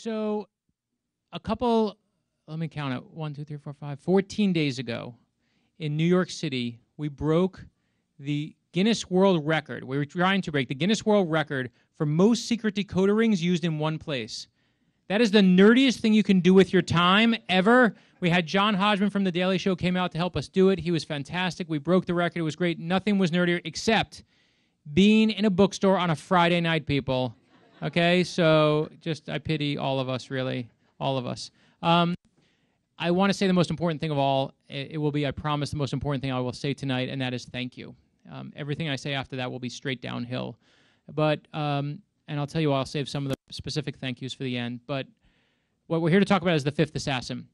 So let me count it, 1, 2, 3, 4, 5, 14 days ago in New York City, we broke the Guinness World Record. We were trying to break the Guinness World Record for most secret decoder rings used in one place. That is the nerdiest thing you can do with your time ever. We had John Hodgman from The Daily Show came out to help us do it. He was fantastic. We broke the record. It was great. Nothing was nerdier except being in a bookstore on a Friday night, people. Okay, so I pity all of us, really, all of us. I want to say the most important thing of all. It will be, I promise, the most important thing I will say tonight, and that is thank you. Everything I say after that will be straight downhill. But, and I'll tell you, I'll save some of the specific thank yous for the end. But what we're here to talk about is The Fifth Assassin.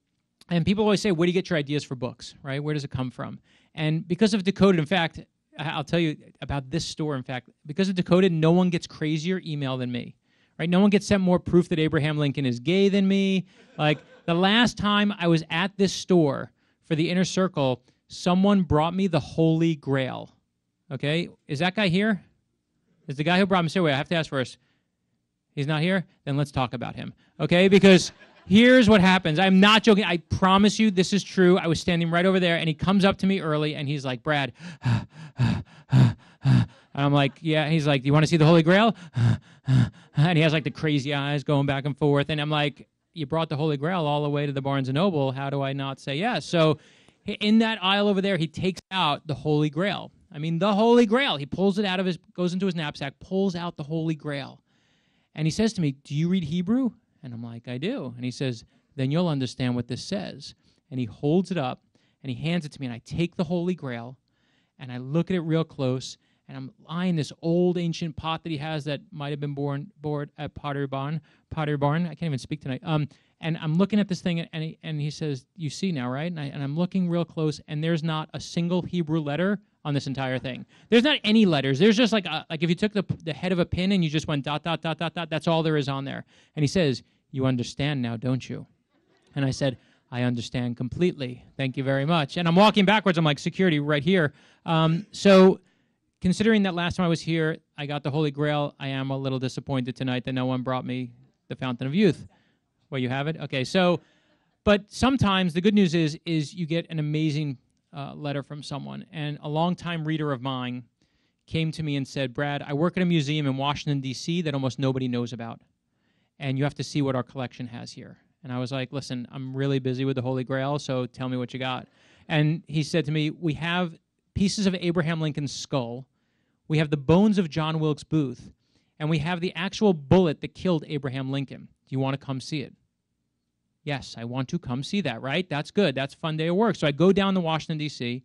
And people always say, where do you get your ideas for books, right? Where does it come from? And because of Decoded, in fact, I'll tell you about this store, in fact. Because of Decoded, no one gets crazier email than me, right? No one gets sent more proof that Abraham Lincoln is gay than me. Like, the last time I was at this store for the Inner Circle, someone brought me the Holy Grail, okay? Is that guy here? Is the guy who brought me? Say, wait, I have to ask first. He's not here? Then let's talk about him, okay? Because here's what happens. I'm not joking. I promise you this is true. I was standing right over there, and he comes up to me early, and he's like, Brad, and I'm like, yeah. He's like, do you want to see the Holy Grail? And he has like the crazy eyes going back and forth, and I'm like, you brought the Holy Grail all the way to the Barnes and Noble. How do I not say yes? So in that aisle over there, he takes out the Holy Grail. I mean, the Holy Grail. He pulls it out of goes into his knapsack, pulls out the Holy Grail. And he says to me, do you read Hebrew? And I'm like, I do. And he says, then you'll understand what this says. And he holds it up, and he hands it to me, and I take the Holy Grail, and I look at it real close, and I'm eyeing this old ancient pot that he has that might have been bored at Pottery Barn. I can't even speak tonight. And I'm looking at this thing, and he says, you see now, right? And I'm looking real close, and there's not a single Hebrew letter on this entire thing. There's not any letters. There's just like if you took the head of a pin and you just went dot, dot, dot, dot, dot, that's all there is on there. And he says, you understand now, don't you? And I said, I understand completely. Thank you very much. And I'm walking backwards. I'm like, security right here. So considering that last time I was here, I got the Holy Grail, I am a little disappointed tonight that no one brought me the Fountain of Youth. Well, you have it? Okay, so, but sometimes the good news is you get an amazing letter from someone. And a longtime reader of mine came to me and said, Brad, I work at a museum in Washington, D.C. that almost nobody knows about. And you have to see what our collection has here. And I was like, listen, I'm really busy with the Holy Grail, so tell me what you got. And he said to me, we have pieces of Abraham Lincoln's skull, we have the bones of John Wilkes Booth, and we have the actual bullet that killed Abraham Lincoln. Do you want to come see it? Yes, I want to come see that, right? That's good. That's a fun day of work. So I go down to Washington, D.C.,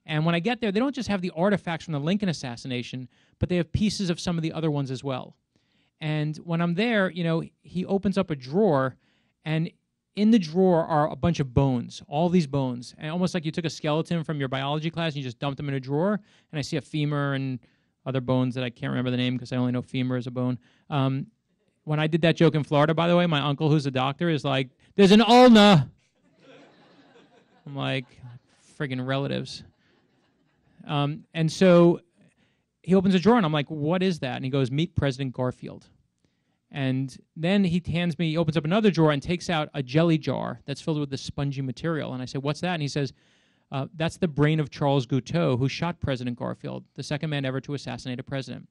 and when I get there, they don't just have the artifacts from the Lincoln assassination, but they have pieces of some of the other ones as well. And when I'm there, you know, he opens up a drawer, and in the drawer are a bunch of bones, all these bones, and almost like you took a skeleton from your biology class and you just dumped them in a drawer, and I see a femur and other bones that I can't remember the name because I only know femur is a bone. When I did that joke in Florida, by the way, my uncle, who's a doctor, is like, there's an ulna. I'm like, friggin' relatives. And so he opens a drawer, and I'm like, what is that? And he goes, meet President Garfield. And then he opens up another drawer and takes out a jelly jar that's filled with this spongy material. And I said, what's that? And he says, that's the brain of Charles Guiteau, who shot President Garfield, the second man ever to assassinate a president.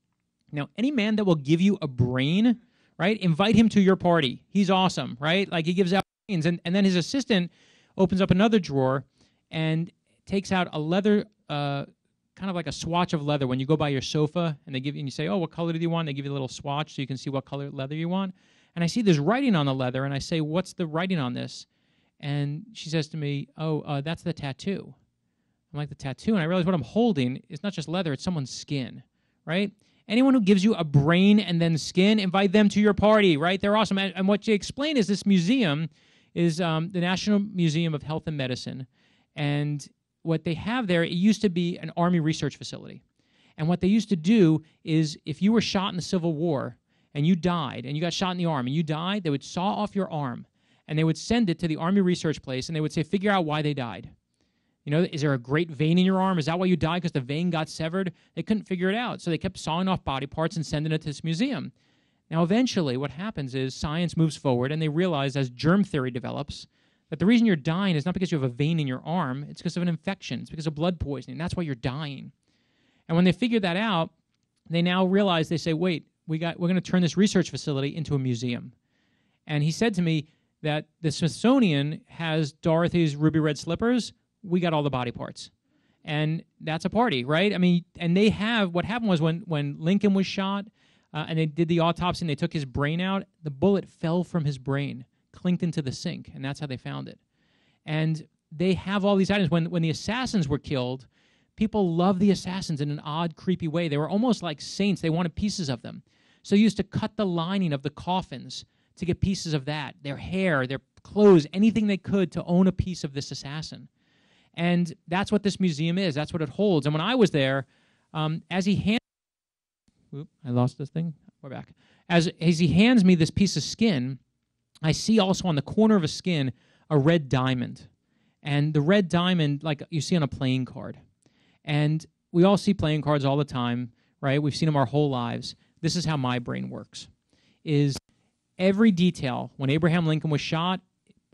Now, any man that will give you a brain, right, invite him to your party. He's awesome, right? Like, he gives out brains. And then his assistant opens up another drawer and takes out a leather, kind of like a swatch of leather. When you go by your sofa and you say, oh, what color do you want? They give you a little swatch so you can see what color leather you want. And I see there's writing on the leather, and I say, what's the writing on this? And she says to me, that's the tattoo. I'm like, the tattoo? And I realize what I'm holding is not just leather, it's someone's skin, right? Anyone who gives you a brain and then skin, invite them to your party, right? They're awesome. And what you explain is this museum is the National Museum of Health and Medicine. And what they have there, it used to be an Army research facility. And what they used to do is if you were shot in the Civil War and you died, and you got shot in the arm and you died, they would saw off your arm, and they would send it to the Army research place, and they would say, figure out why they died. You know, is there a great vein in your arm? Is that why you died, because the vein got severed? They couldn't figure it out, so they kept sawing off body parts and sending it to this museum. Now, eventually, what happens is science moves forward, and they realize as germ theory develops that the reason you're dying is not because you have a vein in your arm, it's because of an infection. It's because of blood poisoning. That's why you're dying. And when they figure that out, they now realize, they say, wait, we're going to turn this research facility into a museum. And he said to me that the Smithsonian has Dorothy's ruby red slippers. We got all the body parts. And that's a party, right? I mean, and they have, what happened was when Lincoln was shot and they did the autopsy and they took his brain out, the bullet fell from his brain, clinked into the sink, and that's how they found it. And they have all these items. When the assassins were killed, people loved the assassins in an odd, creepy way. They were almost like saints. They wanted pieces of them. So they used to cut the lining of the coffins to get pieces of that, their hair, their clothes, anything they could to own a piece of this assassin. And that's what this museum is. That's what it holds. And when I was there, as he hands... Oop, I lost this thing. We're back. As he hands me this piece of skin, I see also on the corner of a skin a red diamond. And the red diamond, like you see on a playing card. And we all see playing cards all the time, right? We've seen them our whole lives. This is how my brain works. Is every detail, when Abraham Lincoln was shot,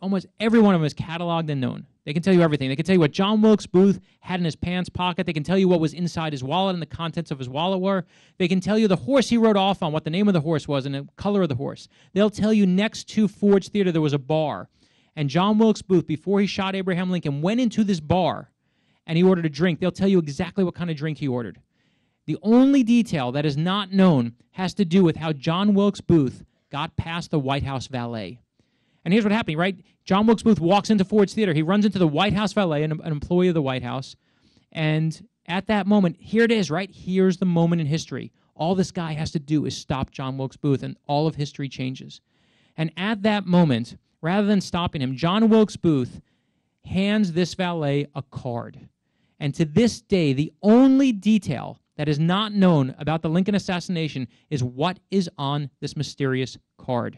almost every one of them is cataloged and known. They can tell you everything. They can tell you what John Wilkes Booth had in his pants pocket. They can tell you what was inside his wallet and the contents of his wallet were. They can tell you the horse he rode off on, what the name of the horse was and the color of the horse. They'll tell you next to Ford's Theater there was a bar. And John Wilkes Booth, before he shot Abraham Lincoln, went into this bar and he ordered a drink. They'll tell you exactly what kind of drink he ordered. The only detail that is not known has to do with how John Wilkes Booth got past the White House valet. And here's what happened, right? John Wilkes Booth walks into Ford's Theater. He runs into the White House valet, an employee of the White House. And at that moment, here it is, right? Here's the moment in history. All this guy has to do is stop John Wilkes Booth, and all of history changes. And at that moment, rather than stopping him, John Wilkes Booth hands this valet a card. And to this day, the only detail that is not known about the Lincoln assassination is what is on this mysterious card.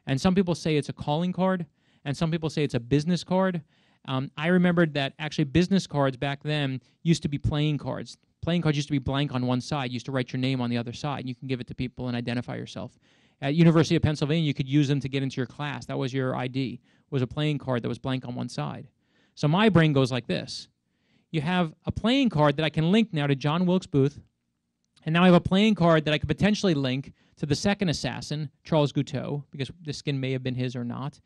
And some people say it's a calling card, and some people say it's a business card. I remembered that actually business cards back then used to be playing cards. Playing cards used to be blank on one side. You used to write your name on the other side, and you can give it to people and identify yourself. At University of Pennsylvania, you could use them to get into your class. That was your ID, was a playing card that was blank on one side. So my brain goes like this. You have a playing card that I can link now to John Wilkes Booth, and now I have a playing card that I could potentially link to the second assassin, Charles Guiteau, because the skin may have been his or not.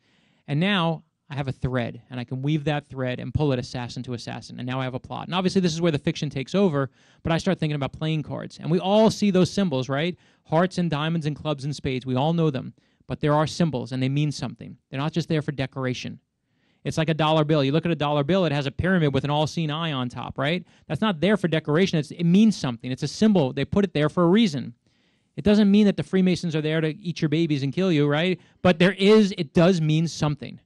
And now I have a thread, and I can weave that thread and pull it assassin to assassin, and now I have a plot. And obviously this is where the fiction takes over, but I start thinking about playing cards. And we all see those symbols, right? Hearts and diamonds and clubs and spades. We all know them, but there are symbols, and they mean something. They're not just there for decoration. It's like a dollar bill. You look at a dollar bill, it has a pyramid with an all-seeing eye on top, right? That's not there for decoration. It means something. It's a symbol. They put it there for a reason. It doesn't mean that the Freemasons are there to eat your babies and kill you, right? But it does mean something.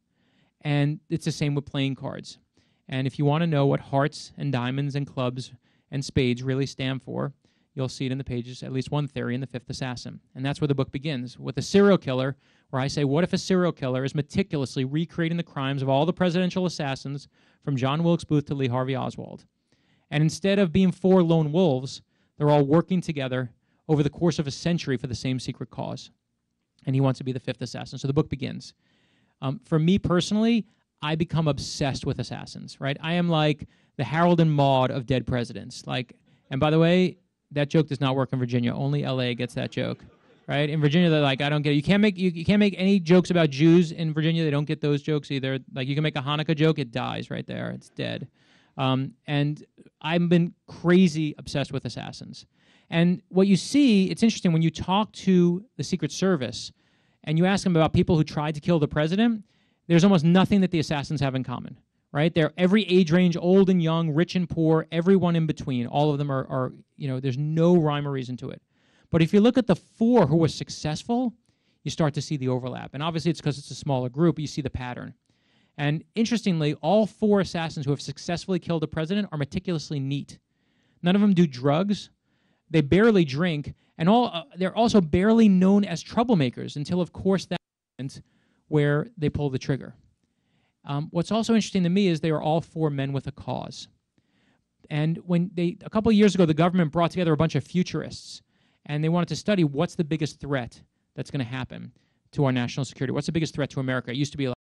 And it's the same with playing cards. And if you want to know what hearts and diamonds and clubs and spades really stand for, you'll see it in the pages, at least one theory in The Fifth Assassin. And that's where the book begins, with a serial killer, where I say, what if a serial killer is meticulously recreating the crimes of all the presidential assassins from John Wilkes Booth to Lee Harvey Oswald? And instead of being four lone wolves, they're all working together over the course of a century for the same secret cause. And he wants to be the fifth assassin. So the book begins. For me personally, I become obsessed with assassins, right? I am like the Harold and Maude of dead presidents. And by the way, that joke does not work in Virginia. Only LA gets that joke, right? In Virginia, they're like, I don't get it. You can't make any jokes about Jews in Virginia. They don't get those jokes either. Like, you can make a Hanukkah joke, it dies right there. It's dead. And I've been crazy obsessed with assassins. And what you see, it's interesting, when you talk to the Secret Service and you ask them about people who tried to kill the president, there's almost nothing that the assassins have in common, right? They're every age range, old and young, rich and poor, everyone in between. All of them are there's no rhyme or reason to it. But if you look at the four who were successful, you start to see the overlap. And obviously it's because it's a smaller group, but you see the pattern. And interestingly, all four assassins who have successfully killed a president are meticulously neat. None of them do drugs. They barely drink, and they're also barely known as troublemakers until, of course, that moment where they pull the trigger. What's also interesting to me is they are all four men with a cause. And a couple of years ago, the government brought together a bunch of futurists, and they wanted to study what's the biggest threat that's going to happen to our national security? What's the biggest threat to America? It used to be